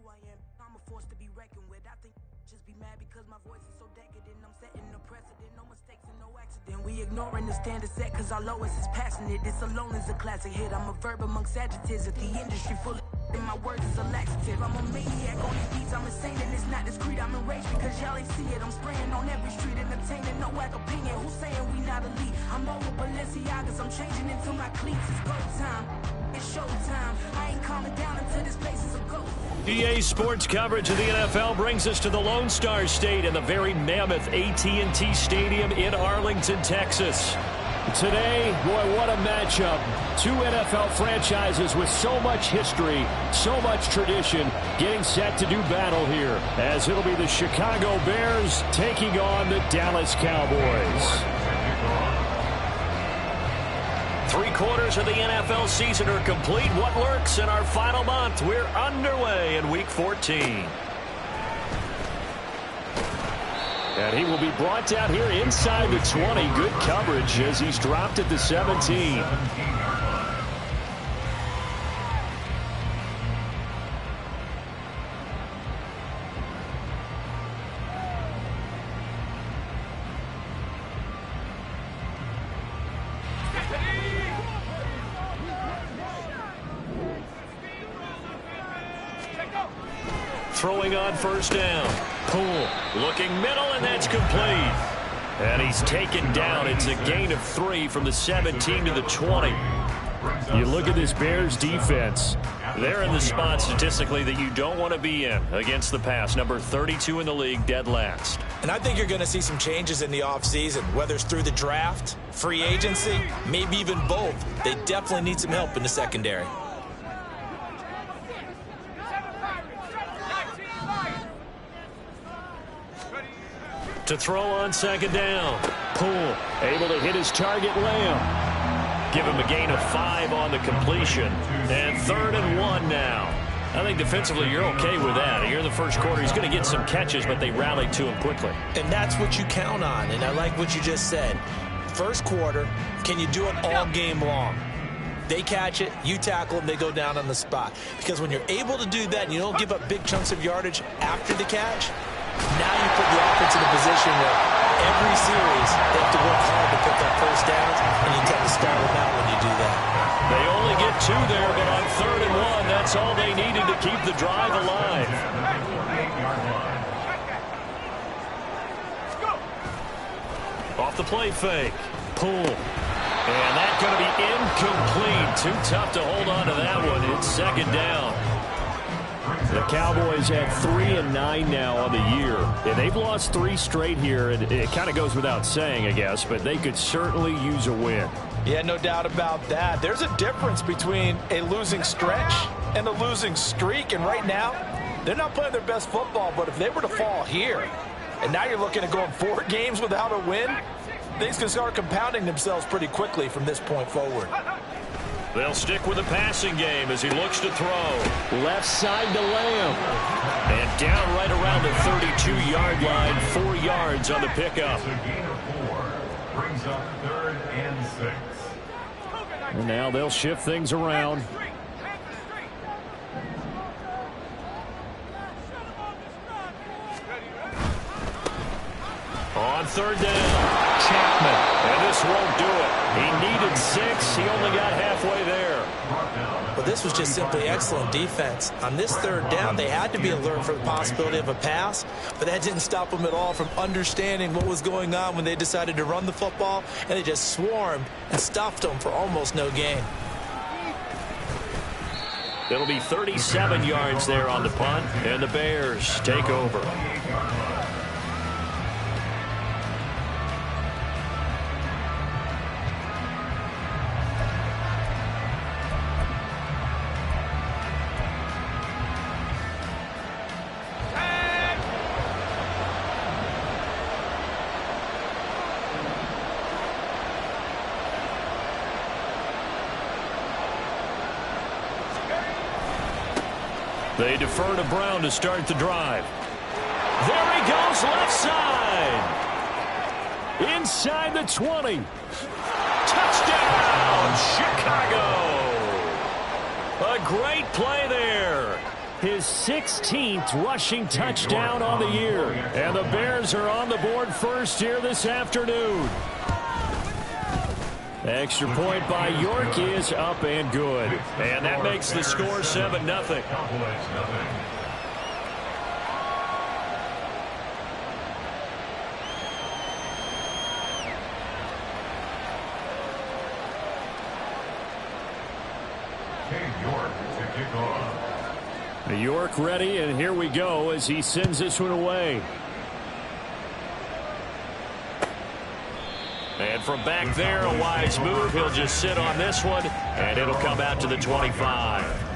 I am. I'm a force to be reckoned with. I think just be mad because my voice is so decadent. I'm setting a precedent, no mistakes and no accident. We ignoring the standard set cause our lowest is passionate. This alone is a classic hit. I'm a verb amongst adjectives. If the industry full of and my words is a laxative. I'm a maniac on these beats. I'm insane and it's not discreet. I'm enraged because y'all ain't see it. I'm spraying on every street, entertaining, no whack opinion. Who's saying we not elite? I'm over Balenciagas. I'm changing into my cleats. It's go time. It's showtime. I ain't calming down until this place is a ghost. EA Sports coverage of the NFL brings us to the Lone Star State in the very mammoth AT&T Stadium in Arlington, Texas. Today, boy, what a matchup. Two NFL franchises with so much history, so much tradition, getting set to do battle here, as it'll be the Chicago Bears taking on the Dallas Cowboys. 3/4 of the NFL season are complete. What lurks in our final month? We're underway in Week 14. And he will be brought down here inside the 20. Good coverage as he's dropped at the 17. Throwing on first down. Poole looking middle, and that's complete. And he's taken down. It's a gain of 3 from the 17 to the 20. You look at this Bears defense. They're in the spot statistically that you don't want to be in against the pass. Number 32 in the league, dead last. And I think you're going to see some changes in the offseason, whether it's through the draft, free agency, maybe even both. They definitely need some help in the secondary. To throw on second down. Poole able to hit his target, Lamb. Give him a gain of 5 on the completion. And 3rd and 1 now. I think defensively you're okay with that. Here in the first quarter, he's going to get some catches, but they rallied to him quickly. And that's what you count on, and I like what you just said. First quarter, can you do it all game long? They catch it, you tackle them, they go down on the spot. Because when you're able to do that and you don't give up big chunks of yardage after the catch, now you put the offense in a position where every series they have to work hard to pick up first downs, and you tend to start them out when you do that. They only get 2 there, but on 3rd and 1, that's all they needed to keep the drive alive. Off the play fake. Poole. And that's going to be incomplete. Too tough to hold on to that one. It's second down. The Cowboys at 3-9 now on the year. And they've lost 3 straight here, and it kind of goes without saying, I guess, but they could certainly use a win. Yeah, no doubt about that. There's a difference between a losing stretch and a losing streak, and right now, they're not playing their best football, but if they were to fall here, and now you're looking at going 4 games without a win, things can start compounding themselves pretty quickly from this point forward. They'll stick with the passing game as he looks to throw. Left side to Lamb. And down right around the 32-yard line, 4 yards on the pickup. Brings up 3rd and 6. And now they'll shift things around. On 3rd down, Tman. And this won't do it. He needed 6. He only got halfway there. Well, this was just simply excellent defense. On this 3rd down, they had to be alert for the possibility of a pass, but that didn't stop them at all from understanding what was going on when they decided to run the football, and they just swarmed and stuffed them for almost no gain. It'll be 37 yards there on the punt, and the Bears take over. They defer to Brown to start the drive. There he goes, left side. Inside the 20. Touchdown, Chicago. A great play there. his 16th rushing touchdown on the year. And the Bears are on the board first here this afternoon. Extra point by York is up and good. And that makes the score 7-0. York ready, and here we go as he sends this one away. And from back there, a wise move. He'll just sit on this one, and it'll come out to the 25.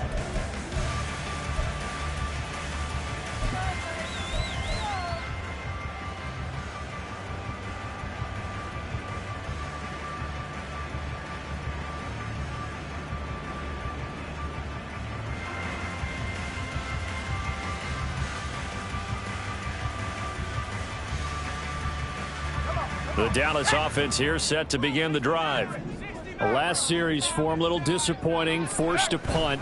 The Dallas offense here set to begin the drive. The last series form a little disappointing, forced to punt.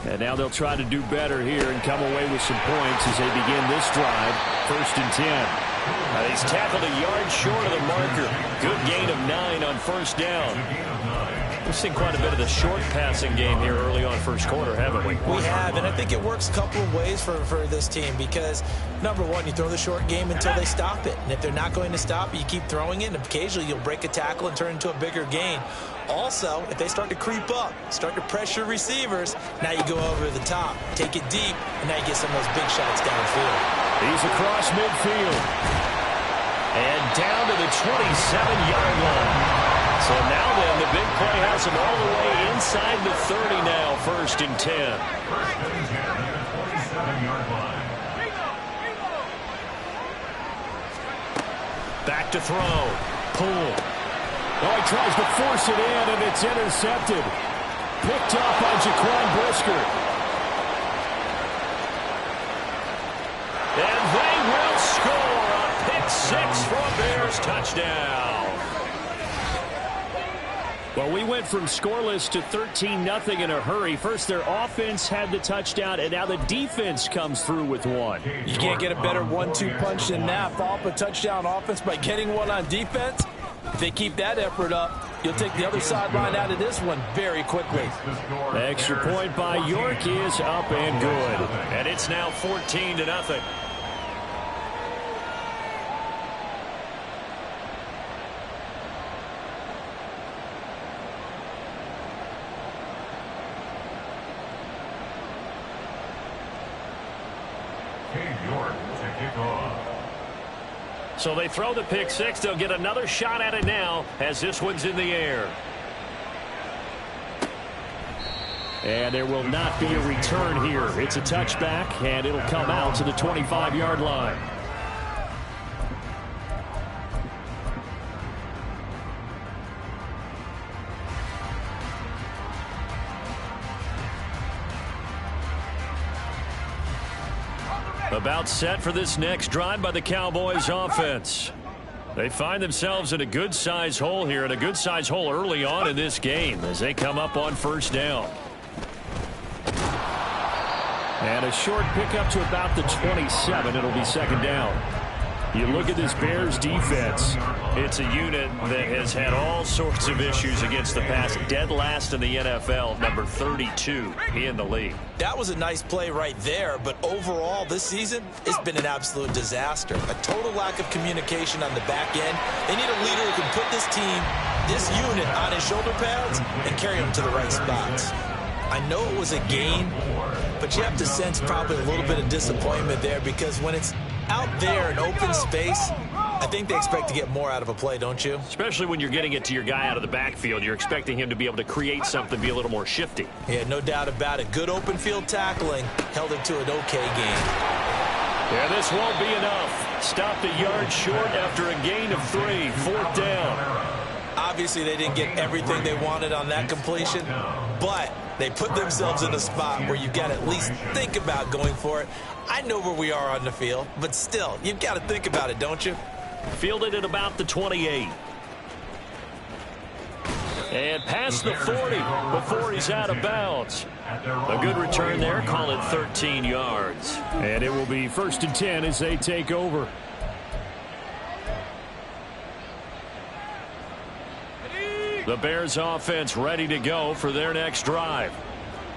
And now they'll try to do better here and come away with some points as they begin this drive. 1st and 10. He's tackled a yard short of the marker. Good gain of 9 on 1st down. We've seen quite a bit of the short passing game here early on 1st quarter, haven't we? We have, and I think it works a couple of ways for this team because, number one, you throw the short game until they stop it. And if they're not going to stop it, you keep throwing it, and occasionally you'll break a tackle and turn into a bigger gain. Also, if they start to creep up, start to pressure receivers, now you go over the top, take it deep, and now you get some of those big shots downfield. He's across midfield. And down to the 27-yard line. So now then, the big play has him all the way inside the 30 now, 1st and 10. 1st and 10 at the 27-yard line. Back to throw. Pull. Oh, he tries to force it in, and it's intercepted. Picked up by Jaquan Brisker. And they will score a pick 6 for a Bears touchdown. Well, we went from scoreless to 13-0 in a hurry. First, their offense had the touchdown, and now the defense comes through with one. You can't get a better 1-2 punch than that. Follow up a touchdown offense by getting one on defense. If they keep that effort up, you'll take the other sideline out of this one very quickly. The extra point by York is up and good. And it's now 14-0. So they throw the pick 6. They'll get another shot at it now as this one's in the air. And there will not be a return here. It's a touchback, and it'll come out to the 25-yard line. About set for this next drive by the Cowboys offense. They find themselves in a good-sized hole here, and a good-sized hole early on in this game as they come up on 1st down. And a short pickup to about the 27. It'll be 2nd down. You look at this Bears defense. It's a unit that has had all sorts of issues against the pass. Dead last in the NFL, number 32 in the league. That was a nice play right there, but overall this season, it's been an absolute disaster. A total lack of communication on the back end. They need a leader who can put this team, this unit, on his shoulder pads and carry them to the right spots. I know it was a gain, but you have to sense probably a little bit of disappointment there because when it's out there in open space, I think they expect to get more out of a play, don't you? Especially when you're getting it to your guy out of the backfield. You're expecting him to be able to create something, be a little more shifty. Yeah, no doubt about it. Good open field tackling held it to an okay game. Yeah, this won't be enough. Stopped a yard short after a gain of 3. 4th down. Obviously, they didn't get everything they wanted on that completion, but they put themselves in a spot where you've got to at least think about going for it. I know where we are on the field, but still, you've got to think about it, don't you? Fielded at about the 28. And past the 40 before he's out of bounds. A good return there. Call it 13 yards. And it will be 1st and 10 as they take over. The Bears offense ready to go for their next drive.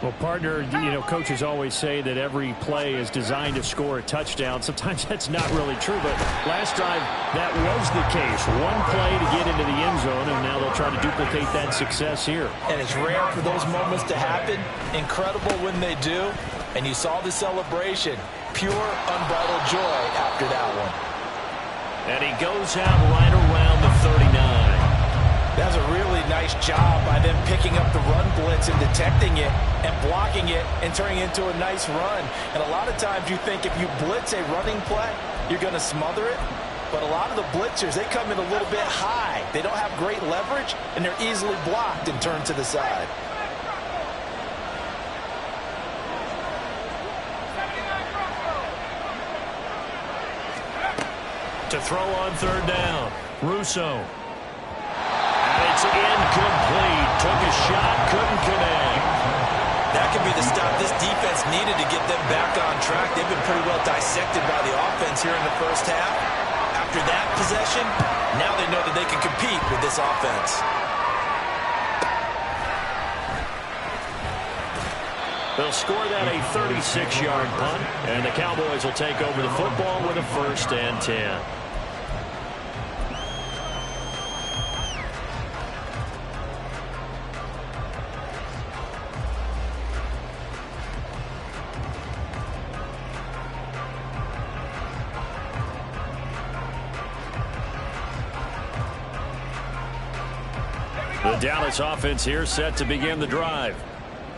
Well, partner, coaches always say that every play is designed to score a touchdown. Sometimes that's not really true, but last drive, that was the case. One play to get into the end zone, and now they'll try to duplicate that success here. And it's rare for those moments to happen. Incredible when they do. And you saw the celebration. Pure, unbridled joy after that one. And he goes out right around the 39. That's a really nice job by them picking up the run blitz and detecting it and blocking it and turning it into a nice run. And a lot of times you think if you blitz a running play, you're going to smother it. But a lot of the blitzers, they come in a little bit high. They don't have great leverage, and they're easily blocked and turned to the side. To throw on 3rd down, Russo. It's incomplete. Took a shot, couldn't connect. That could be the stop this defense needed to get them back on track. They've been pretty well dissected by the offense here in the first half. After that possession, now they know that they can compete with this offense. They'll score that a 36-yard punt, and the Cowboys will take over the football with a 1st and 10. The Dallas offense here set to begin the drive.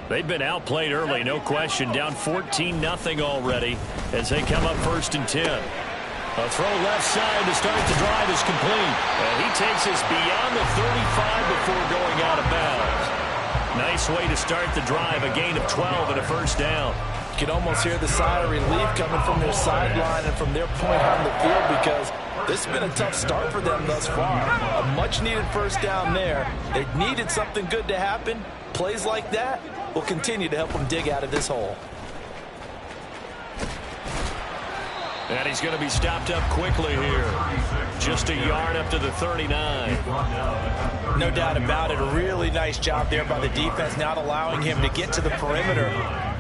They've been outplayed early, no question. Down 14-0 already as they come up 1st and 10. A throw left side to start the drive is complete. And he takes us beyond the 35 before going out of bounds. Nice way to start the drive, a gain of 12 and a 1st down. You can almost hear the sigh of relief coming from their sideline and from their point on the field because this has been a tough start for them thus far. A much-needed 1st down there. They needed something good to happen. Plays like that will continue to help them dig out of this hole. And he's going to be stopped up quickly here. Just a yard up to the 39. No doubt about it. A really nice job there by the defense, not allowing him to get to the perimeter.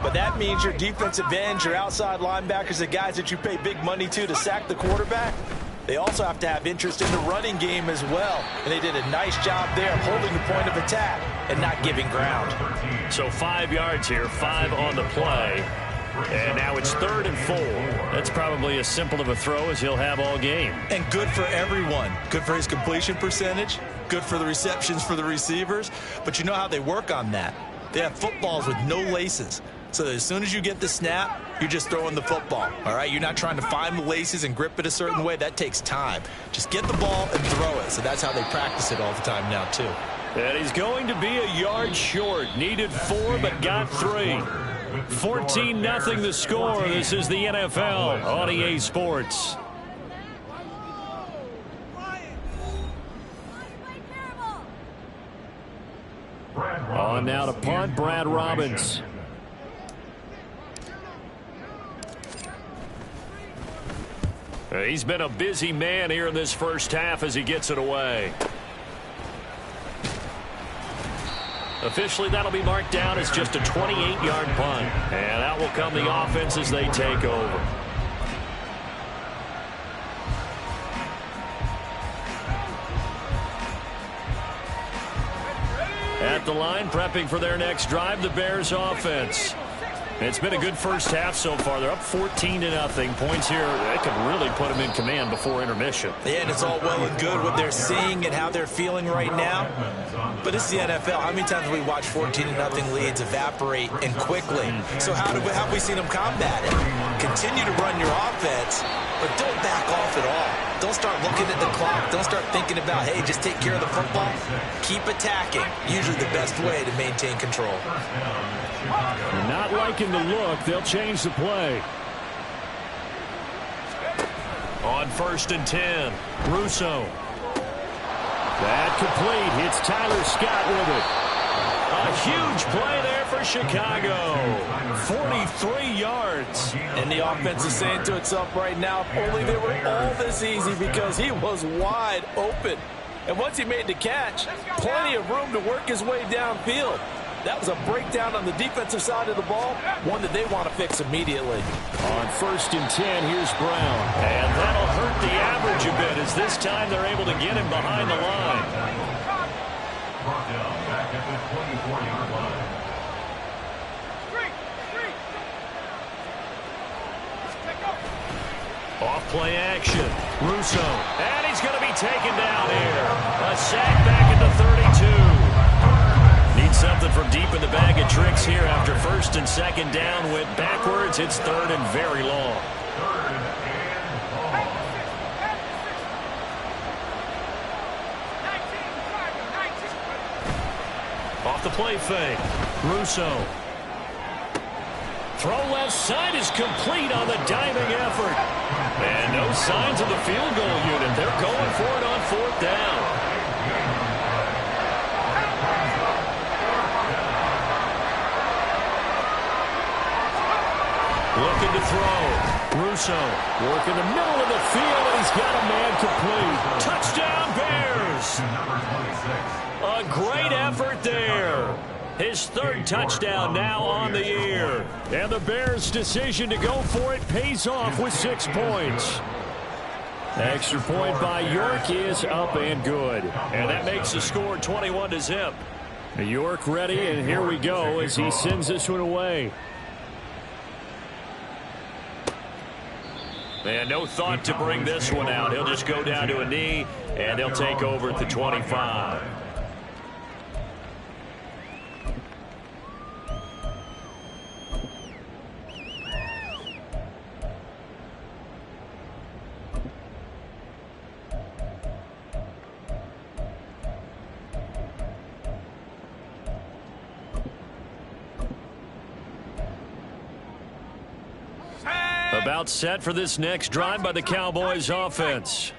But that means your defensive ends, your outside linebackers, the guys that you pay big money to sack the quarterback, they also have to have interest in the running game as well. And they did a nice job there of holding the point of attack and not giving ground. So 5 yards here, 5 on the play. And now it's 3rd and 4. That's probably as simple of a throw as he'll have all game. And good for everyone. Good for his completion percentage. Good for the receptions for the receivers. But you know how they work on that. They have footballs with no laces. So as soon as you get the snap, you're just throwing the football. All right, you're not trying to find the laces and grip it a certain way. That takes time. Just get the ball and throw it. So that's how they practice it all the time now, too. And he's going to be a yard short. Needed 4, but got 3. 14-0 the score. This is the NFL on EA Sports. On now to punt, Brad Robbins. He's been a busy man here in this first half as he gets it away. Officially, that'll be marked down as just a 28-yard punt. And out will come the offense as they take over. At the line, prepping for their next drive, the Bears offense. It's been a good first half so far. They're up 14-0. Points here, they could really put them in command before intermission. Yeah, and it's all well and good what they're seeing and how they're feeling right now. But it's the NFL. How many times have we watched 14-0 leads evaporate and quickly? So how have we seen them combat it? Continue to run your offense, but don't back off at all. Don't start looking at the clock. Don't start thinking about, hey, just take care of the football. Keep attacking. Usually the best way to maintain control. Not liking the look. They'll change the play. On 1st and 10, Russo. That complete. It's Tyler Scott with it. A huge play there for Chicago. 43 yards. And the offense is saying to itself right now, if only they were all this easy, because he was wide open. And once he made the catch, plenty of room to work his way downfield. That was a breakdown on the defensive side of the ball, one that they want to fix immediately. On 1st and 10, here's Brown. And that'll hurt the average a bit, as this time they're able to get him behind the line. Brought down back at the 24-yard line. Off play action. Russo. And he's going to be taken down here. A sack back at the 32. Need something from deep in the bag of tricks here after 1st and 2nd down. Went backwards. It's 3rd and very long. Off the play fake. Russo. Throw left side is complete on the diving effort. And no signs of the field goal unit. They're going for it on 4th down. Looking to throw. Russo working the middle of the field, and he's got a man complete. Touchdown, Bears! A great effort there. His 3rd touchdown now on the year. And the Bears' decision to go for it pays off with 6 points. Extra point by York is up and good. And that makes the score 21-0. York ready, and here we go as he sends this one away. And no thought to bring this one out. He'll just go down to a knee, and they'll take over at the 25. About set for this next drive by the Cowboys offense.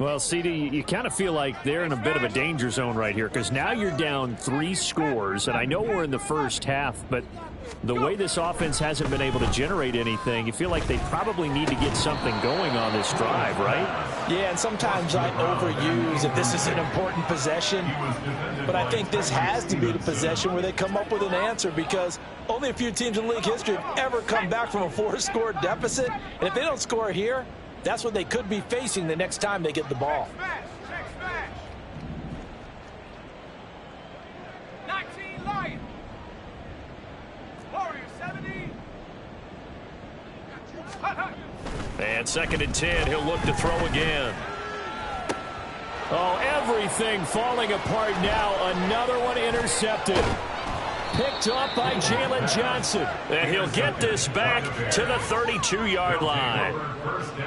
Well, CD, you kind of feel like they're in a bit of a danger zone right here, because now you're down 3 scores, and I know we're in the first half, but the way this offense hasn't been able to generate anything, you feel like they probably need to get something going on this drive, right? Yeah, and sometimes I overuse if this is an important possession, but I think this has to be the possession where they come up with an answer, because only a few teams in league history have ever come back from a 4-score deficit, and if they don't score here, that's what they could be facing the next time they get the ball. And 2nd and 10, he'll look to throw again. Oh, everything falling apart now. Another one intercepted. Picked up by Jalen Johnson. And he'll get this back to the 32-yard line.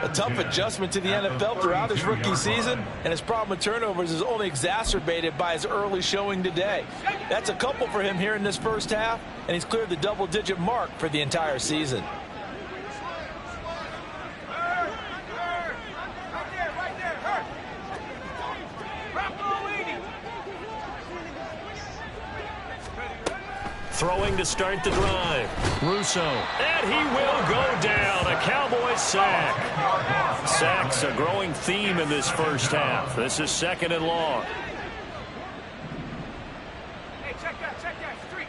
A tough adjustment to the NFL throughout his rookie season, and his problem with turnovers is only exacerbated by his early showing today. That's a couple for him here in this first half, and he's cleared the double-digit mark for the entire season. Throwing to start the drive. Russo. And he will go down. A Cowboys sack. Sacks a growing theme in this first half. This is 2nd and long. Hey, check that. Street.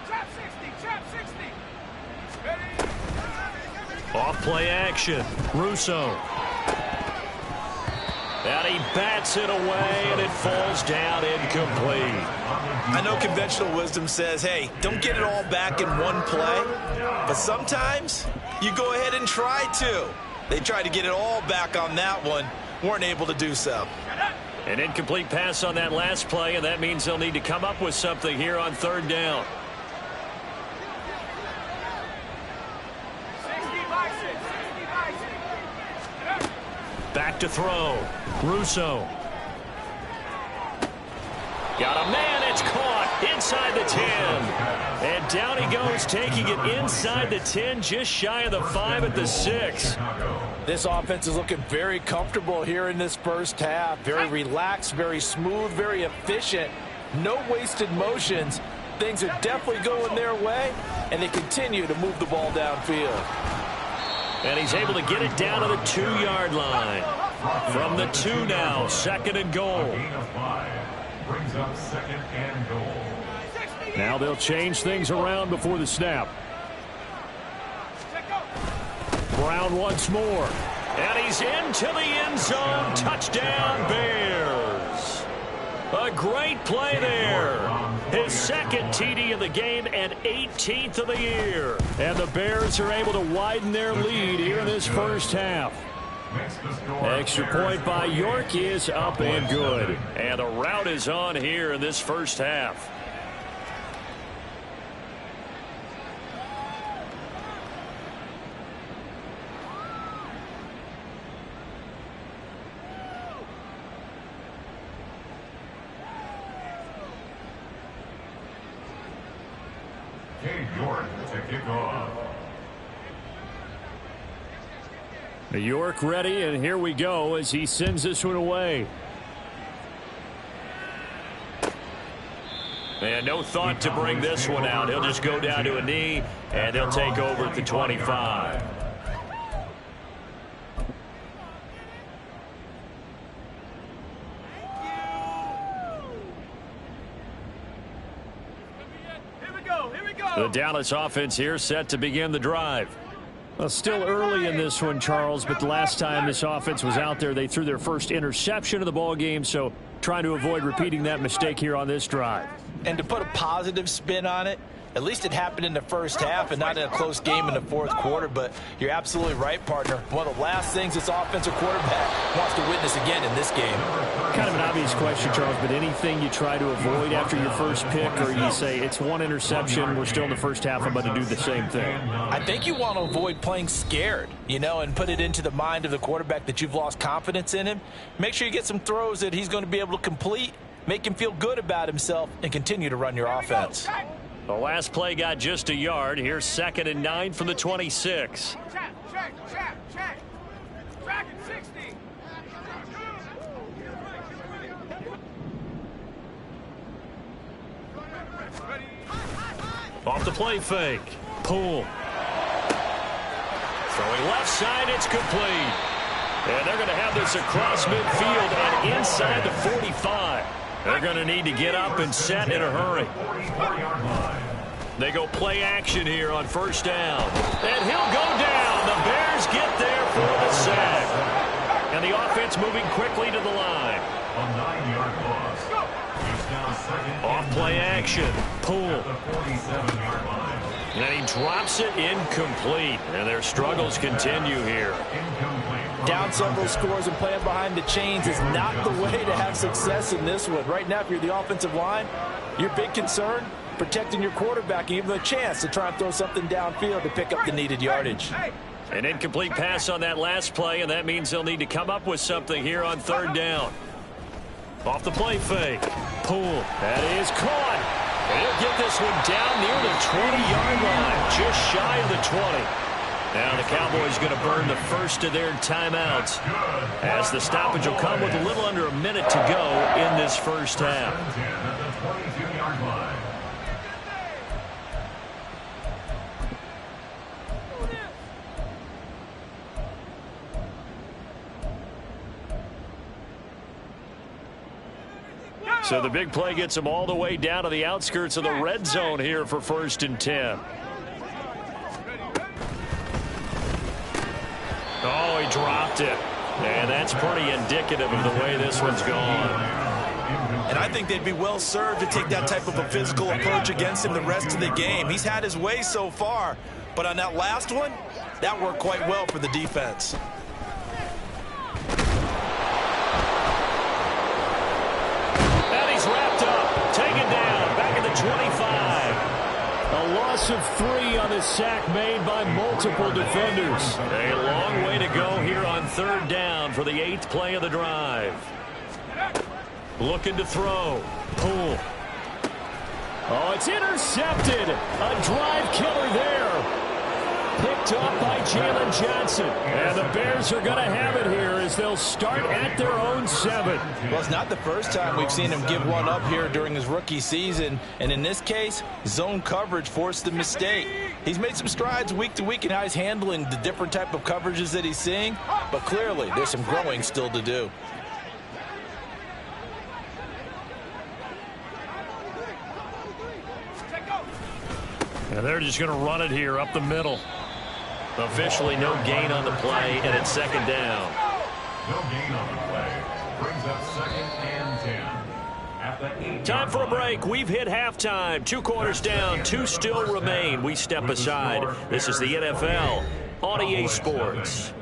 Trap 60. Ready? Off play action. Russo. And he bats it away, and it falls down incomplete. I know conventional wisdom says, hey, don't get it all back in one play. But sometimes you go ahead and try to. They tried to get it all back on that one. Weren't able to do so. An incomplete pass on that last play, and that means they'll need to come up with something here on 3rd down. Back to throw. Russo. Got a man. It's caught inside the 10. And down he goes, taking it inside the 10, just shy of the 5 at the 6. This offense is looking very comfortable here in this first half. Very relaxed, very smooth, very efficient. No wasted motions. Things are definitely going their way, and they continue to move the ball downfield. And he's able to get it down to the 2-yard line. From the 2 now, 2nd and goal. Gain of 5 brings up 2nd and goal. Now they'll change things around before the snap. Brown once more. And he's into the end zone. Touchdown, Bears. A great play there. His 2nd TD of the game and 18th of the year. And the Bears are able to widen their lead here in this first half. Extra point by York is up and good. And the route is on here in this first half. York to kick off. York ready, and here we go as he sends this one away. And no thought to bring this one out. He'll just go down to a knee, and they'll take over at the 25. The Dallas offense here set to begin the drive. Well, still early in this one, Charles, but the last time this offense was out there, they threw their first interception of the ball game, so trying to avoid repeating that mistake here on this drive. And to put a positive spin on it, at least it happened in the first half and not in a close game in the fourth quarter. But you're absolutely right, partner. One of the last things this offensive quarterback wants to witness again in this game. Kind of an obvious question, Charles, but anything you try to avoid after your first pick, or you say it's one interception, we're still in the first half, I'm going to do the same thing? I think you want to avoid playing scared, and put it into the mind of the quarterback that you've lost confidence in him. Make sure you get some throws that he's going to be able to complete, make him feel good about himself, and continue to run your offense. The last play got just a yard. Here's 2nd and 9 from the 26. Check. Track at 60. Off the play fake. Pull. Throwing left side, it's complete. And they're going to have this across midfield and inside the 45. They're going to need to get up and set in a hurry. They go play action here on first down. And he'll go down. The Bears get there for the sack. And the offense moving quickly to the line. A 9-yard loss. He's now 2nd. Off play action. Pull. At the 47-yard line. And he drops it incomplete. And their struggles continue here. Incomplete. Down several scores and playing behind the chains is not the way to have success in this one. Right now, if you're the offensive line, your big concern, protecting your quarterback and giving him a chance to try and throw something downfield to pick up the needed yardage. An incomplete pass on that last play, and that means they'll need to come up with something here on 3rd down. Off the play fake. Pull. That is caught. And he'll get this one down near the 20-yard line, just shy of the 20. Now the Cowboys going to burn the first of their timeouts as the stoppage will come with a little under a minute to go in this first half. At the 22-yard line. So the big play gets them all the way down to the outskirts of the red zone here for 1st and 10. Oh, he dropped it. And that's pretty indicative of the way this one's gone. And I think they'd be well served to take that type of a physical approach against him the rest of the game. He's had his way so far, but on that last one, that worked quite well for the defense. And he's wrapped up, taken down, back at the 25. A loss of 3 on the sack made by multiple defenders. A long way to go here on 3rd down for the 8th play of the drive. Looking to throw. Pull. Oh, it's intercepted. A drive killer there. Picked up by Jalen Johnson. And the Bears are going to have it here as they'll start at their own 7. Well, it's not the first time we've seen him give one up here during his rookie season. And in this case, zone coverage forced the mistake. He's made some strides week to week in how he's handling the different type of coverages that he's seeing. But clearly, there's some growing still to do. And they're just going to run it here up the middle. Officially no gain on the play, and it's second down. No gain on the play. Brings up 2nd and 10. At the 8-yard Time for a line. break. We've hit halftime. 2 quarters down. 2 still remain. We step aside. This is the NFL on EA Sports.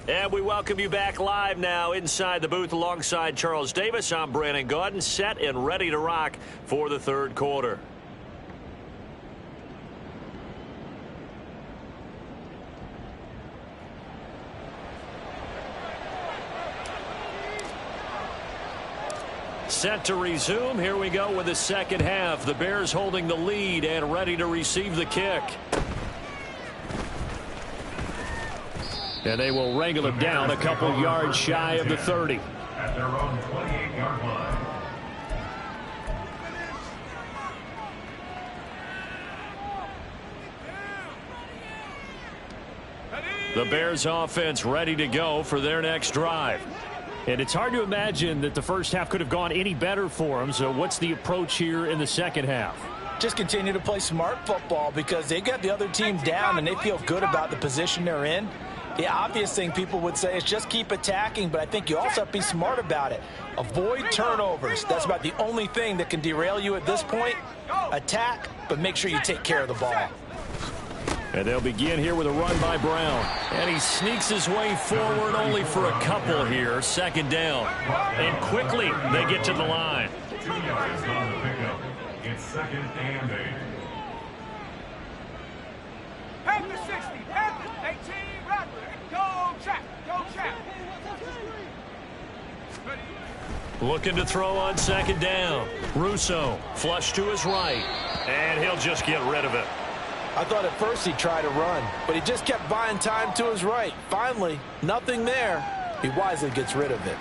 And we welcome you back live now inside the booth alongside Charles Davis. I'm Brandon Gaudin, set and ready to rock for the third quarter. Set to resume. Here we go with the second half. The Bears holding the lead and ready to receive the kick. And they will wrangle him down a couple yards shy of the 30. At their own 28-yard line. The Bears offense ready to go for their next drive. And it's hard to imagine that the first half could have gone any better for them. So what's the approach here in the second half? Just continue to play smart football because they got the other team down and they feel good about the position they're in. The obvious thing people would say is just keep attacking, but I think you also have to be smart about it. Avoid turnovers. That's about the only thing that can derail you at this point. Attack, but make sure you take care of the ball. And they'll begin here with a run by Brown. And he sneaks his way forward only for a couple here. Second down. And quickly they get to the line. 2 yards on the pickup. It's 2nd and 8. Head to 60. Head to 18. Rattler. Go trap. Go trap. Looking to throw on second down. Russo flush to his right. And he'll just get rid of it. I thought at first he'd try to run, but he just kept buying time to his right. Finally, nothing there. He wisely gets rid of it.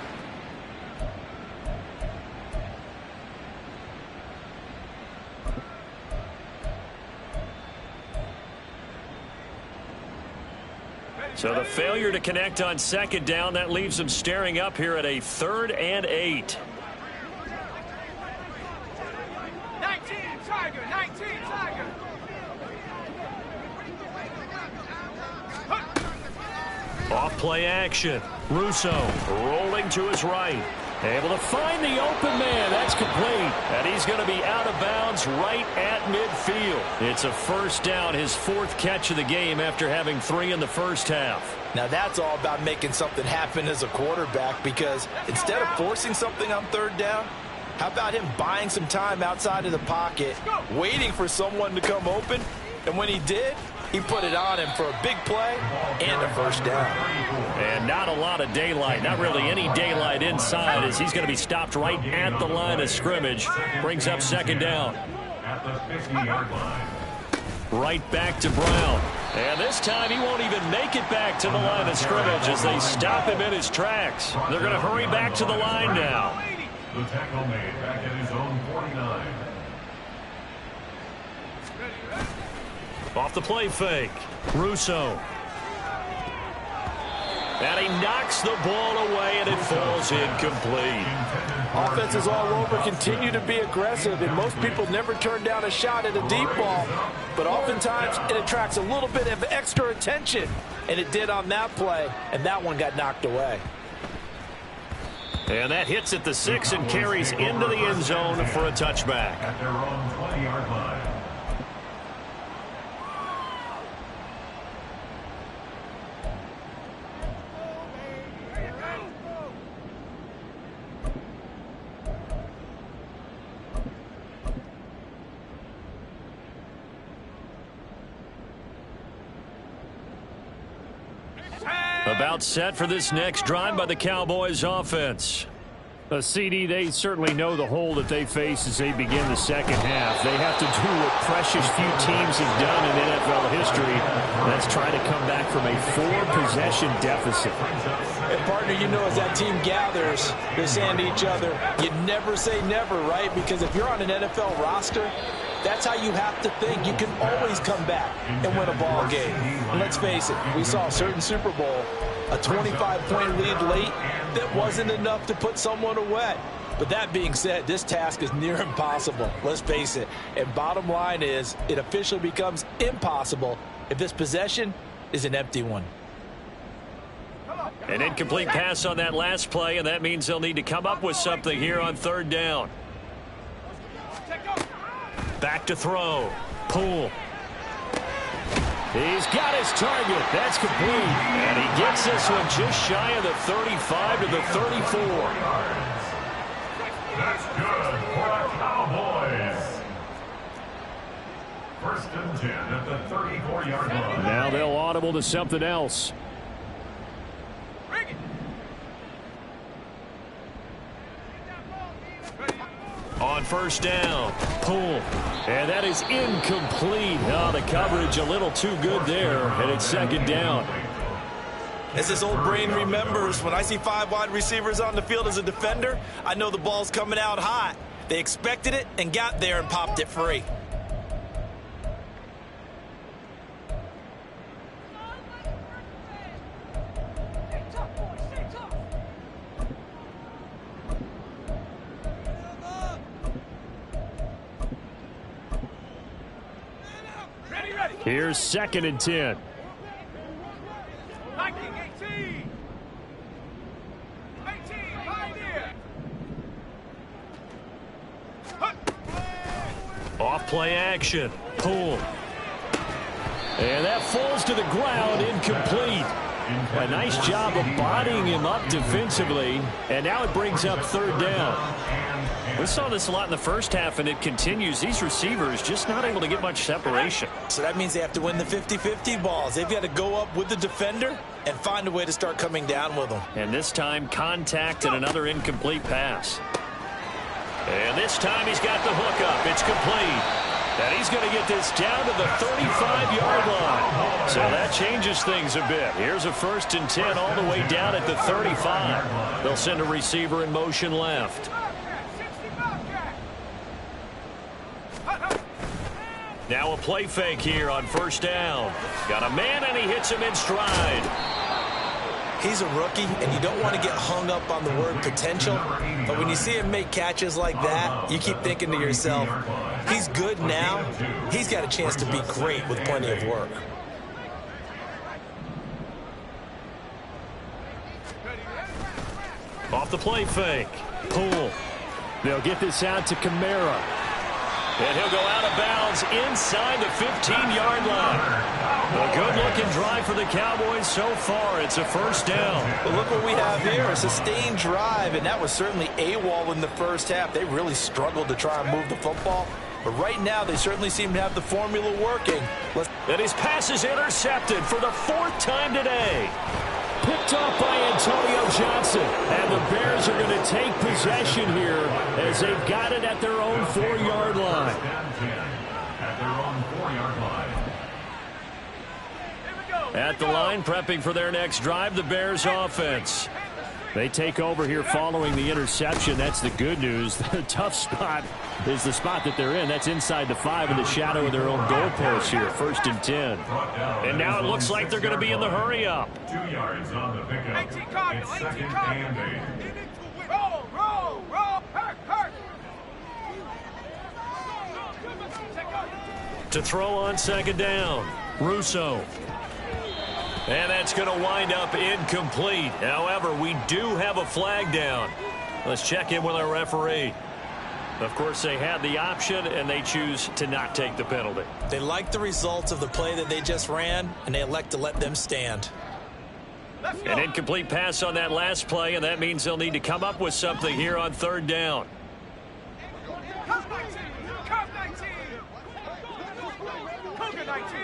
So the failure to connect on second down, that leaves them staring up here at a 3rd and 8. 19 Tiger. 19 Tiger. Off play action. Russo rolling to his right. Able to find the open man. That's complete. And he's going to be out of bounds right at midfield. It's a first down, his 4th catch of the game after having 3 in the first half. Now that's all about making something happen as a quarterback, because instead of forcing something on 3rd down, how about him buying some time outside of the pocket, waiting for someone to come open, and when he did, he put it on him for a big play and a first down. And not a lot of daylight, not really any daylight inside, as he's going to be stopped right at the line of scrimmage. Brings up second down. At the 50-yard line. Right back to Brown. And this time he won't even make it back to the line of scrimmage as they stop him in his tracks. They're going to hurry back to the line now. The tackle made back at his own 49. Off the play fake. Russo. And he knocks the ball away, and it falls incomplete. Offenses all over continue to be aggressive, and most people never turn down a shot at a deep ball. But oftentimes, it attracts a little bit of extra attention, and it did on that play, and that one got knocked away. And that hits at the 6 and carries into the end zone for a touchback. At their own 20-yard line. About set for this next drive by the Cowboys offense. CD, they certainly know the hole that they face as they begin the second half. They have to do what precious few teams have done in NFL history. That's try to come back from a 4-possession deficit. And partner, you know, as that team gathers, they're saying to each other, you never say never, right? Because if you're on an NFL roster, that's how you have to think. You can always come back and win a ball game. And let's face it, we saw a certain Super Bowl, a 25-point lead late that wasn't enough to put someone away. But that being said, this task is near impossible. Let's face it. And bottom line is, it officially becomes impossible if this possession is an empty one. An incomplete pass on that last play, and that means they'll need to come up with something here on third down. Back to throw. Poole. He's got his target. That's complete. And he gets this one just shy of the 35 to the 34. That's good for the Cowboys. First and 10 at the 34-yard line. Now they'll audible to something else. On first down, Poole. And that is incomplete. Oh, the coverage a little too good there, and it's second down. As this old brain remembers, when I see 5 wide receivers on the field as a defender, I know the ball's coming out hot. They expected it and got there and popped it free. Here's second and 10. 19-18. 18, Pioneer. Off play action. Poole. And that falls to the ground, incomplete. A nice job of bodying him up defensively. And now it brings up third down. We saw this a lot in the first half, and it continues. These receivers just not able to get much separation. So that means they have to win the 50-50 balls. They've got to go up with the defender and find a way to start coming down with them. And this time, contact and another incomplete pass. And this time he's got the hook up. It's complete. And he's going to get this down to the 35-yard line. So that changes things a bit. Here's a first and 10 all the way down at the 35. They'll send a receiver in motion left. Now a play fake here on first down. Got a man, and he hits him in stride. He's a rookie, and you don't want to get hung up on the word potential. But when you see him make catches like that, you keep thinking to yourself, he's good now. He's got a chance to be great with plenty of work. Off the play fake. Poole. They'll get this out to Kamara. And he'll go out of bounds inside the 15-yard line. A good-looking drive for the Cowboys so far. It's a first down. But look what we have here, a sustained drive, and that was certainly AWOL in the first half. They really struggled to try and move the football. But right now, they certainly seem to have the formula working. And his pass is intercepted for the 4th time today. Picked off by Antonio Johnson. And the Bears are going to take possession here as they've got it at their own 4-yard line. At their own 4-yard line. At the line, prepping for their next drive, the Bears offense. They take over here following the interception. That's the good news. The tough spot is the spot that they're in. That's inside the 5 in the shadow of their own goalpost here. First and 10. And now it looks like they're going to be in the hurry up. 2 yards on the pickup. 18 Cardinal, It's 18 second Cardinal. and 8. Roll, roll, roll. Hurt. To throw on second down, Russo. And that's going to wind up incomplete. However, we do have a flag down. Let's check in with our referee. Of course, they had the option, and they choose to not take the penalty. They like the results of the play that they just ran, and they elect to let them stand. An incomplete pass on that last play, and that means they'll need to come up with something here on third down. Come 19. Come 19. Cougar 19.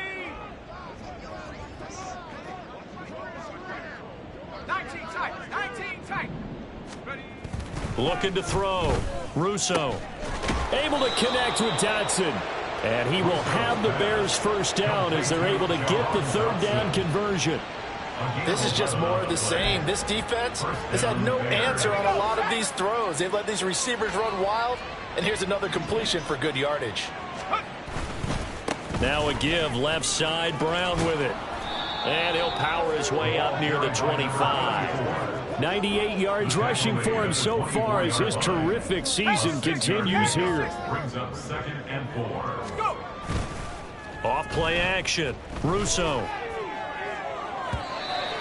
Looking to throw. Russo. Able to connect with Dotson. And he will have the Bears first down as they're able to get the third down conversion. This is just more of the same. This defense has had no answer on a lot of these throws. They've let these receivers run wild, and here's another completion for good yardage. Now a give left side, Brown with it. And he'll power his way up near the 25. 98 yards rushing for him so far as his terrific season continues here. Brings up 2nd and 4. Off play action. Russo.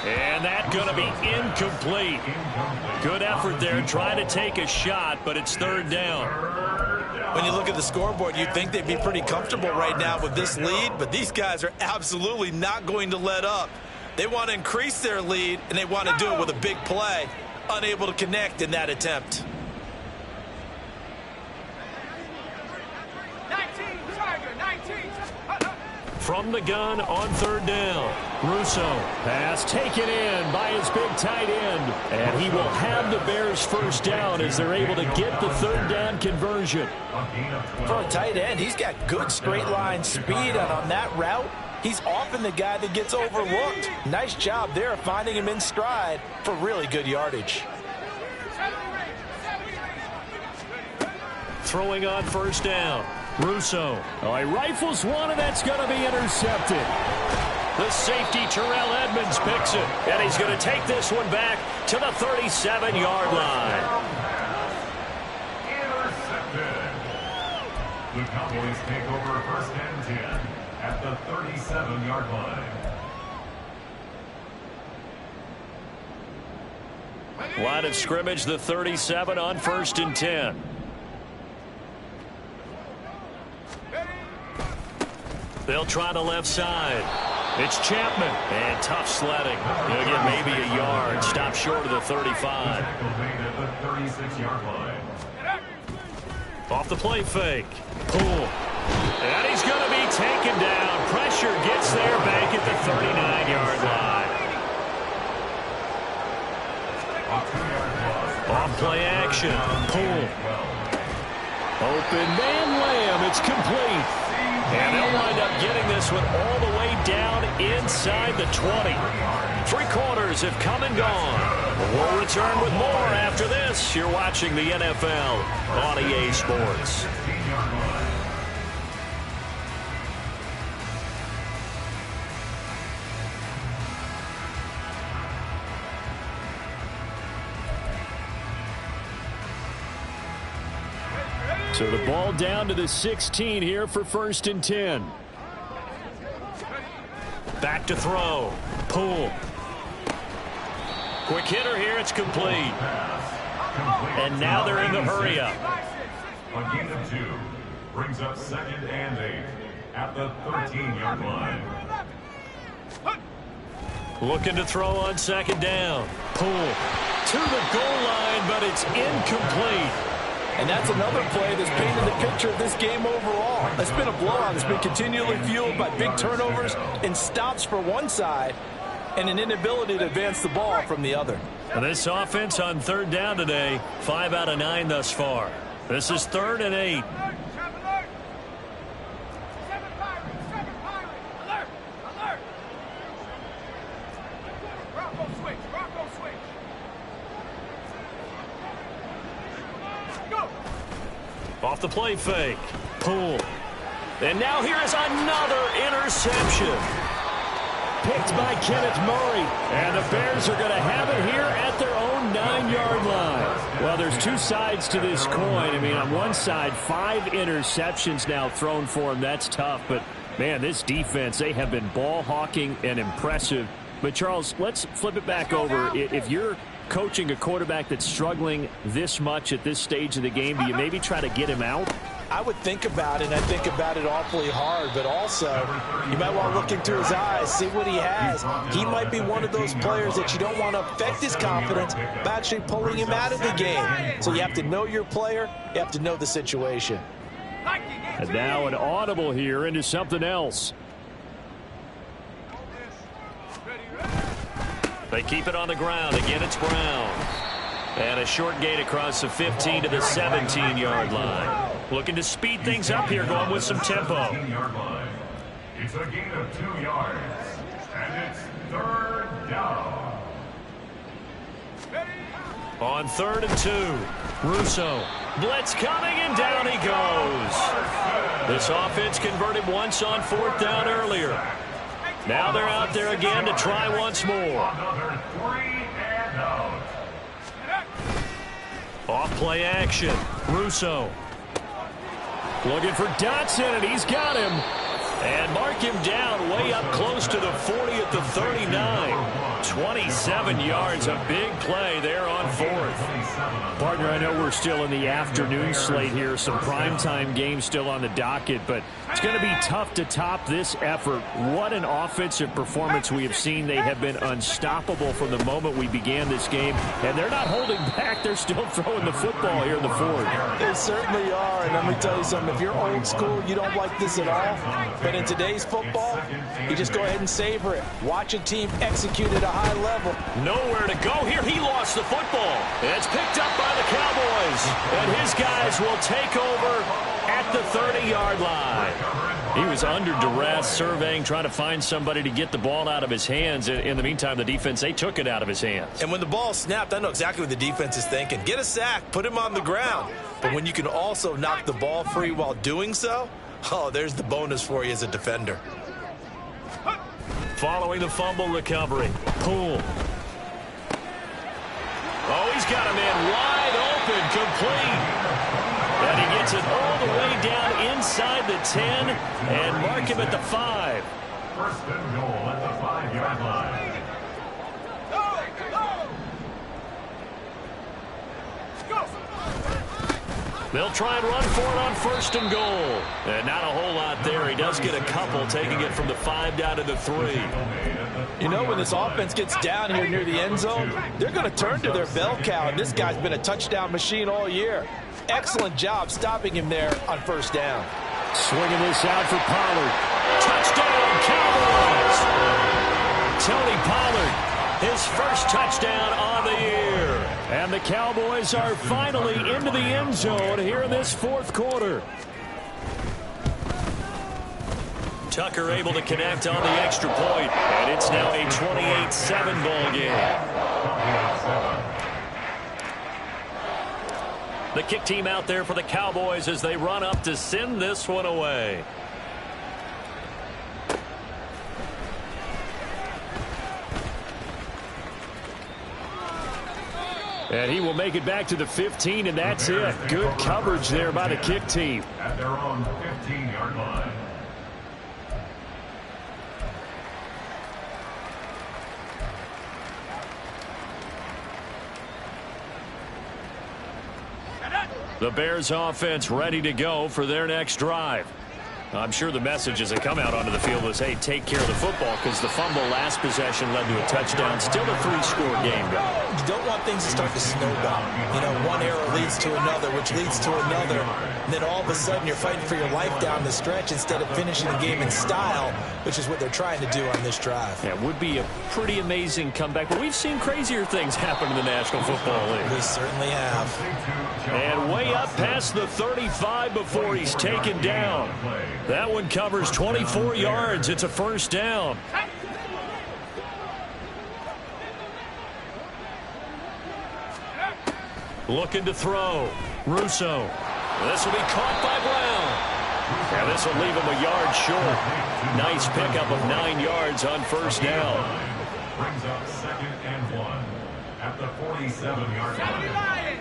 And that's going to be incomplete. Good effort there trying to take a shot, but it's third down. When you look at the scoreboard, you'd think they'd be pretty comfortable right now with this lead, but these guys are absolutely not going to let up. They want to increase their lead, and they want to do it with a big play. Unable to connect in that attempt. 19, Tiger, 19. From the gun on third down. Russo. Pass taken in by his big tight end. And he will have the Bears first down as they're able to get the third down conversion. For a tight end, he's got good straight line speed, and on that route, he's often the guy that gets overlooked. Nice job there finding him in stride for really good yardage. Throwing on first down. Russo. Oh, he rifles one, and that's going to be intercepted. The safety, Terrell Edmonds, picks it. And he's going to take this one back to the 37-yard line. Intercepted. The Cowboys take over 1st and 10 at the 37-yard line. Line of scrimmage, the 37 on 1st and 10. They'll try the left side. It's Chapman. And tough sledding. He'll get maybe a yard. Stop short of the 35. Off the play fake. Pull. And he's going to be taken down. Pressure gets there back at the 39-yard line. Off play action. Pull. Open man Lamb. It's complete. And they'll wind up getting this one all the way down inside the 20. 3 quarters have come and gone. We'll return with more after this. You're watching the NFL on EA Sports. So the ball down to the 16 here for 1st and 10. Back to throw. Pull. Quick hitter here. It's complete. And now they're in the hurry up. A gain of 2 brings up 2nd and 8 at the 13-yard line. Looking to throw on 2nd down. Pull. To the goal line, but it's incomplete. And that's another play that's painted the picture of this game overall. It's been a blowout. It's been continually fueled by big turnovers and stops for one side and an inability to advance the ball from the other. And this offense on 3rd down today, 5 out of 9 thus far. This is 3rd and 8. Off the play fake. Pull. And now here is another interception. Picked by Kenneth Murray. And the Bears are going to have it here at their own 9-yard line. Well, there's 2 sides to this coin. I mean, on one side, 5 interceptions now thrown for him. That's tough. But, man, this defense, they have been ball hawking and impressive. But, Charles, let's flip it back over. If you're coaching a quarterback that's struggling this much at this stage of the game, do you maybe try to get him out? I would think about it, and I think about it awfully hard, but also you might want to look into his eyes, see what he has. He might be one of those players that you don't want to affect his confidence by actually pulling him out of the game. So you have to know your player, you have to know the situation. And now an audible here into something else. They keep it on the ground. Again, it's Brown. And a short gain across the 15 to the 17-yard line. Looking to speed things up here, going with some tempo. It's a gain of 2 yards, and it's 3rd down. On 3rd and 2, Russo. Blitz coming, and down he goes. This offense converted once on 4th down earlier. Now they're out there again to try once more. Another 3 and out. Off play action. Russo. Looking for Dotson, and he's got him. And mark him down way up close to the 40 at the 39. 27 yards, a big play there on 4th. Partner, I know we're still in the afternoon slate here. Some primetime games still on the docket, but it's going to be tough to top this effort. What an offensive performance we have seen. They have been unstoppable from the moment we began this game, and they're not holding back. They're still throwing the football here in the 4th. They certainly are, and let me tell you something. If you're old school, you don't like this at all. But in today's football, you just go ahead and savor it. Watch a team execute at a high level. Nowhere to go here. He lost the football. It's picked up by the Cowboys. And his guys will take over at the 30-yard line. He was under duress, surveying, trying to find somebody to get the ball out of his hands. In the meantime, the defense, they took it out of his hands. And when the ball snapped, I know exactly what the defense is thinking. Get a sack, put him on the ground. But when you can also knock the ball free while doing so, oh, there's the bonus for you as a defender. Following the fumble recovery, Poole. Oh, he's got a man wide open, complete. And he gets it all the way down inside the 10 and mark him at the 5. 1st and goal at the 5-yard line. They'll try and run for it on 1st and goal. And not a whole lot there. He does get a couple, taking it from the 5 down to the 3. You know, when this offense gets down here near the end zone, they're going to turn to their bell cow, and this guy's been a touchdown machine all year. Excellent job stopping him there on 1st down. Swinging this out for Pollard. Touchdown, Cowboys! Tony Pollard, his first touchdown on the year. And the Cowboys are finally into the end zone here in this 4th quarter. Tucker able to connect on the extra point, and it's now a 28-7 ball game. The kick team out there for the Cowboys as they run up to send this one away. And he will make it back to the 15, and that's it. Good coverage there by the kick team. At their own 15-yard line. The Bears offense ready to go for their next drive. I'm sure the messages that come out onto the field was, hey, take care of the football, because the fumble last possession led to a touchdown. Still a 3-score game. You don't want things to start to snowball. You know, one error leads to another, which leads to another. And then all of a sudden you're fighting for your life down the stretch instead of finishing the game in style, which is what they're trying to do on this drive. Yeah, it would be a pretty amazing comeback, but we've seen crazier things happen in the National Football League. We certainly have. And way up past the 35 before he's taken down. That one covers 24 yards. It's a 1st down. Looking to throw. Russo. This will be caught by Brown. And this will leave him a yard short. Nice pickup of 9 yards on 1st down. Brings up 2nd and 1 at the 47-yard line.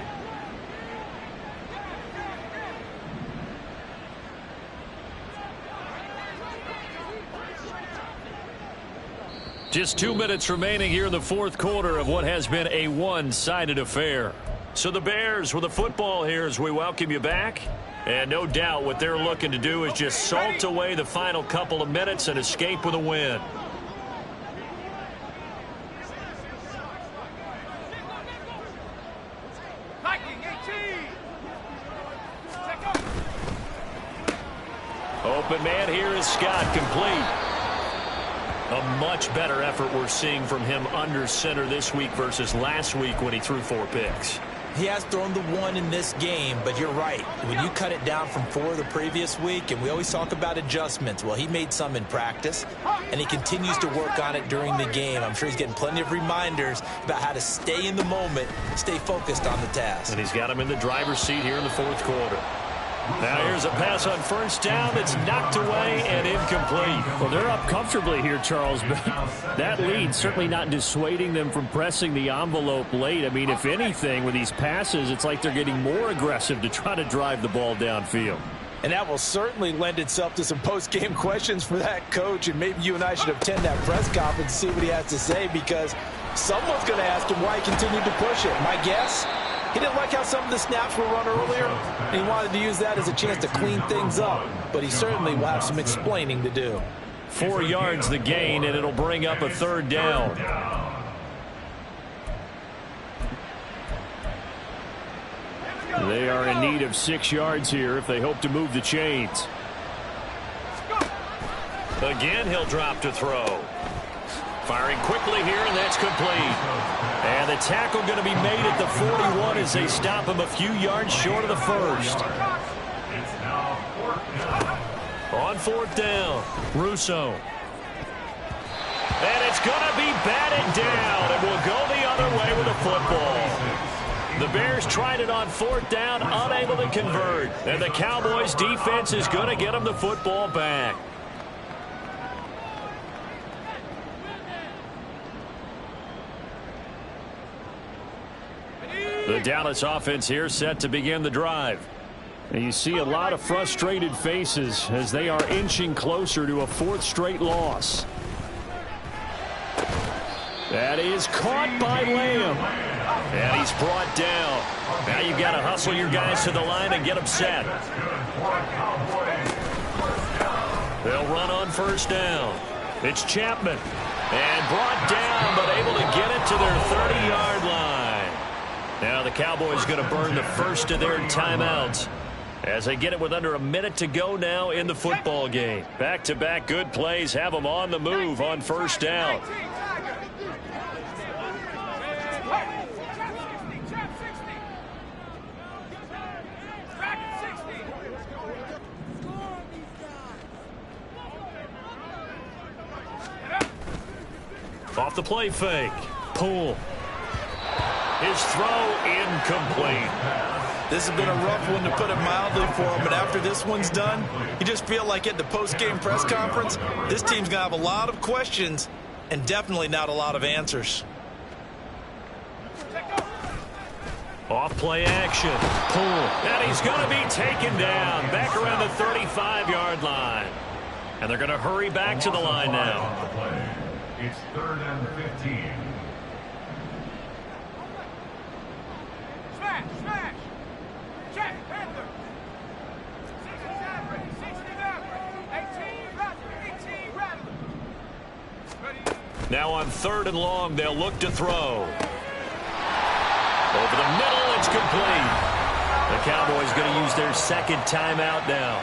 Just 2 minutes remaining here in the 4th quarter of what has been a one-sided affair. So the Bears with the football here as we welcome you back. And no doubt what they're looking to do is just salt away the final couple of minutes and escape with a win. Open man here is Scott, complete. A much better effort we're seeing from him under center this week versus last week when he threw 4 picks. He has thrown the one in this game, but you're right. When you cut it down from 4 the previous week, and we always talk about adjustments, well, he made some in practice, and he continues to work on it during the game. I'm sure he's getting plenty of reminders about how to stay in the moment, stay focused on the task. And he's got him in the driver's seat here in the fourth quarter. Now here's a pass on first down that's knocked away and incomplete. Well, they're up comfortably here, Charles, but that lead certainly not dissuading them from pressing the envelope late. I mean, if anything, with these passes, it's like they're getting more aggressive to try to drive the ball downfield. And that will certainly lend itself to some post-game questions for that coach, and maybe you and I should attend that press conference and see what he has to say, because someone's going to ask him why he continued to push it. My guess? He didn't like how some of the snaps were run earlier, and he wanted to use that as a chance to clean things up. But he certainly will have some explaining to do. 4 yards the gain, and it'll bring up a third down. They are in need of 6 yards here if they hope to move the chains. Again, he'll drop to throw. Firing quickly here, and that's complete. And the tackle going to be made at the 41 as they stop him a few yards short of the first. It's now 4th down. On 4th down, Russo. And it's going to be batted down, and will go the other way with the football. The Bears tried it on 4th down, unable to convert. And the Cowboys defense is going to get them the football back. The Dallas offense here set to begin the drive. And you see a lot of frustrated faces as they are inching closer to a 4th straight loss. That is caught by Lamb. And he's brought down. Now you've got to hustle your guys to the line and get them set. They'll run on first down. It's Chapman. And brought down, but able to get it to their 30-yard line. Now the Cowboys going to burn the first of their timeouts as they get it with under a minute to go now in the football game. Back-to-back good plays have them on the move on first down. Off the play fake. Pull. His throw incomplete. This has been a rough one, to put it mildly, for him. But after this one's done, you just feel like at the post-game press conference, this team's going to have a lot of questions and definitely not a lot of answers. Off play action. Pull. And he's going to be taken down back around the 35-yard line. And they're going to hurry back to the line now. It's 3rd and 15. Smash, smash. Check, Panther. 18, Rattler. Now on 3rd and long, they'll look to throw. Over the middle, it's complete. The Cowboys going to use their second timeout now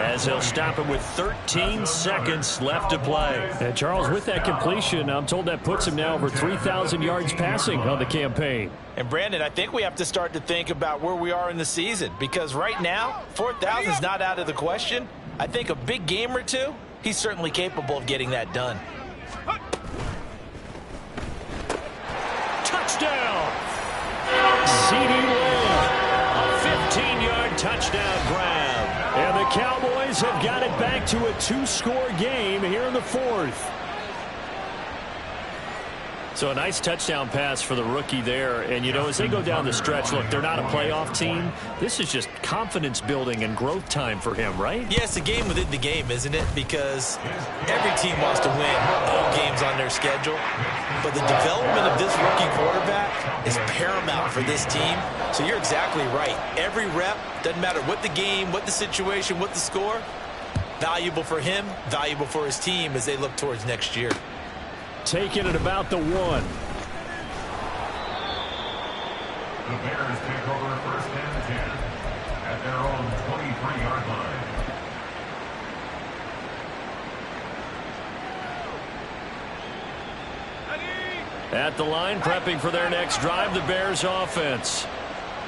as they'll stop him with 13 seconds left to play. And Charles, with that completion, I'm told that puts him now over 3,000 yards passing on the campaign. And Brandon, I think we have to start to think about where we are in the season, because right now 4,000 is not out of the question. I think a big game or two, he's certainly capable of getting that done. Touchdown! CeeDee Lamb. 15-yard touchdown grab. And the Cowboys have got it back to a 2-score game here in the 4th. So a nice touchdown pass for the rookie there. And, you know, as they go down the stretch, look, they're not a playoff team. This is just confidence building and growth time for him, right? Yeah, it's a game within the game, isn't it? Because every team wants to win all games on their schedule. But the development of this rookie quarterback is paramount for this team. So you're exactly right. Every rep, doesn't matter what the game, what the situation, what the score, valuable for him, valuable for his team as they look towards next year. Taking it about the 1. The Bears take over 1st and 10 at their own 23-yard line. At the line, prepping for their next drive, the Bears offense.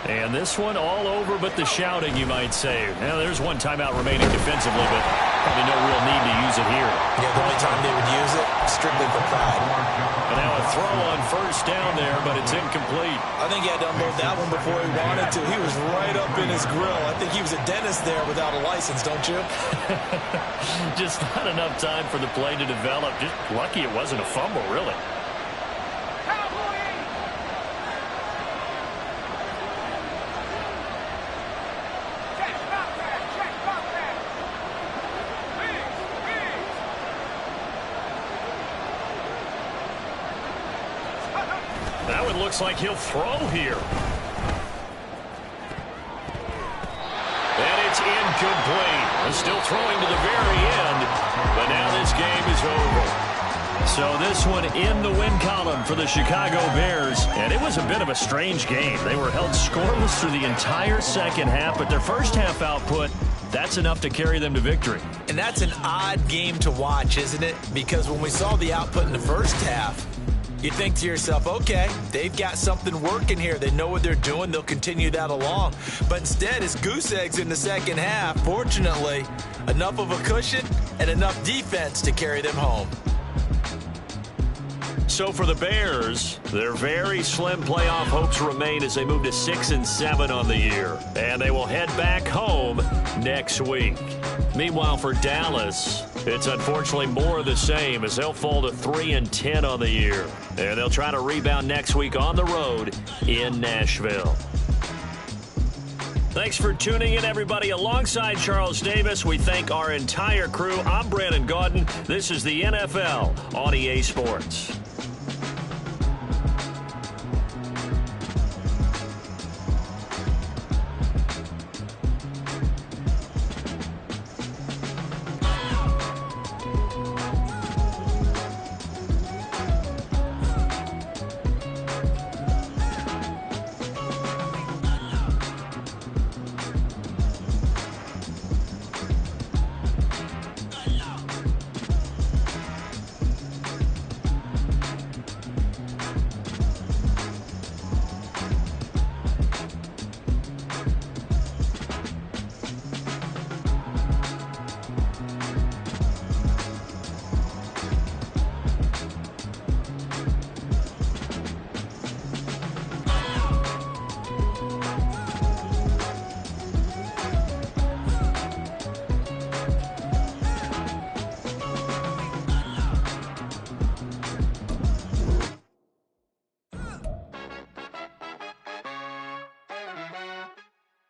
And this one all over but the shouting, you might say. Now, there's one timeout remaining defensively, but probably no real need to use it here. Yeah, the only time they would use it, strictly for pride. And now a throw on first down there, but it's incomplete. I think he had to unload that one before he wanted to. He was right up in his grill. I think he was a dentist there without a license, don't you? Just not enough time for the play to develop. Just lucky it wasn't a fumble, really. That one looks like he'll throw here. And it's incomplete. He's still throwing to the very end, but now this game is over. So this one in the win column for the Chicago Bears, and it was a bit of a strange game. They were held scoreless through the entire second half, but their first half output, that's enough to carry them to victory. And that's an odd game to watch, isn't it? Because when we saw the output in the first half, you think to yourself, okay, they've got something working here. They know what they're doing. They'll continue that along. But instead, it's goose eggs in the second half. Fortunately, enough of a cushion and enough defense to carry them home. So for the Bears, their very slim playoff hopes remain as they move to 6-7 on the year. And they will head back home next week. Meanwhile, for Dallas, it's unfortunately more of the same as they'll fall to 3-10 on the year. And they'll try to rebound next week on the road in Nashville. Thanks for tuning in, everybody. Alongside Charles Davis, we thank our entire crew. I'm Brandon Gaudin. This is the NFL on EA Sports.